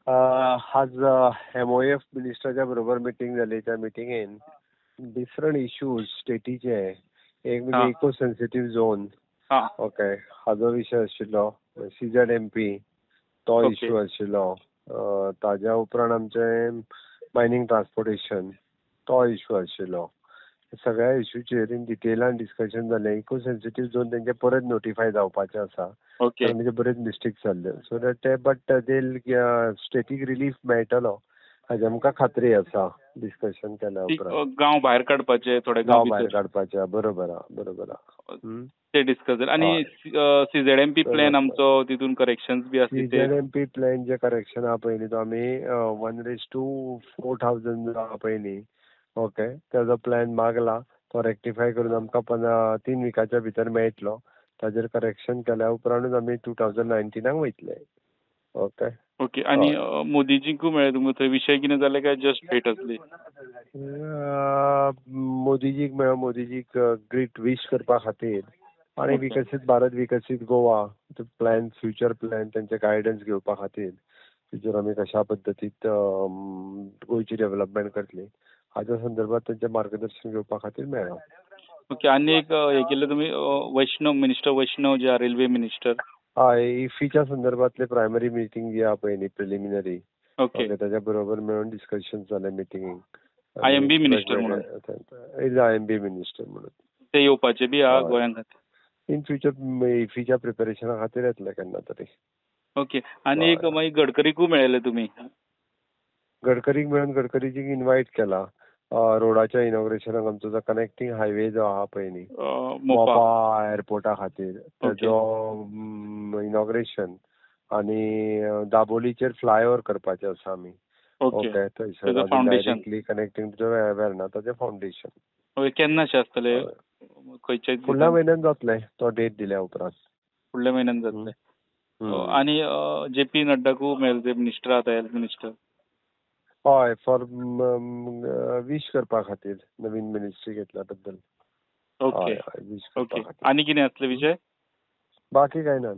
आज MOF मिनिस्टराच्या बरोबर meeting जाली. त्या मिटींगेन डिफरंट इश्यूज स्टेटीचे, एक म्हणजे इको सेन्सिटिव्ह झोन, ओके, हाचो विशय आशिल्लो. CZMP तो इश्यू आशिल्लो. ताज्या उपरांत आमचे मायनिंग ट्रान्सपोर्टेशन तो इश्यू आशिल्लो. सगळ्या इश्यूचेर इन डिटेलान डिस्कशन जालें. इको सेन्सिटिव्ह झोन तेंचे परत नोटिफाय जावपाचे आसा, कारण तेंचे बरेच मिस्टेक्स जाल्ले. So that but static relief मेळटलो हाजी आमकां खात्री आसा. डिस्कशन केल्या उपरांत गांव भायर काडपाचे, थोडे गांव भायर काडपाचे. बरोबर ते डिस्कस जालें. आणि CZMP प्लॅन आमचो तितून करेक्शन्स बी आसले. CZMP प्लॅन जे करेक्शन आहा पळय न्ही, तो आमी 1:4000 आहा पळय न्ही, ओके, तेजो प्लॅन मागला. तो रेक्टिफाय करून आमकां 3 विकाच्या भितर मेळटलो. ताजेर करेक्शन केल्या उपरांतूच आमी 2019 वयतले. ओके. आणि मोदीजींकूय मेळ्ळे तुमकां थंय? विशय कितें जाले काय जस्ट भेट आसली? मोदीजीक मेळ्ळो. मोदीजीक ग्रेट विश करपा खातीर आणि विकसीत भारत, विकसीत गोवा प्लॅन, फ्युचर प्लॅन, तेंचे गायडन्स घेवपा खातीर तेजेर आमी कशा पद्दतीत गोंयची डेव्हलपमेंट करतली हाच्या संदर्भात तेंचे मार्गदर्शन घेवपा खातीर मेळ्ळो. ओके. आणि एक हे केलें तुमी, वैष्णव मिनिस्टर, वैष्णव जे रेल्वे मिनिस्टर, हय, इफीच्या संदर्भातले प्रायमरी मिटींग जी आहा पळय न्ही, प्रिलिमिनरी, ओके, ताच्या बरोबर मेळून डिस्कशन जालें मिटींगेक. IMB मिनिस्टर म्हणून, IMB मिनिस्टर म्हणून ते येवपाचे बी आहा गोंयांत? इन फ्युचर इफीच्या प्रिपरेशना खातीर येतले केन्ना तरी. ओके. आणि एक मागीर गडकरीकूय मेळ्ळे तुमी? गडकरीक मेळून गडकरीजीक इन्वायट केला रोडाच्या इनॉग्रेशनाक. आमचो जो कनेक्टिंग हायवे जो आहा पळय न्ही मोपा एअरपोर्टा खातीर, तेजो इनॉग्रेशन आणि दाबोलीचेर फ्लायओव्हर करपाचे आसा आमी. ओके, थंयसर डायरेक्टली कनेक्टिंग टू वेर्ना, ताचें फावंडेशन. केन्नाशे आसतले? खंयचे? फुडल्या म्हयन्यान जातले, तो डेट दिल्या उपरांत. फुडल्या म्हयन्यान जातले. आणि JP नड्डाकूय मेळ्ळे, मिनिस्टर आतां, हेल्थ मिनिस्टर? हय, फॉर विश करपा खातीर नवीन मिनिस्ट्री घेतल्या बद्दल. ओके. आणि कितें आसले विशय? बाकी कांय ना.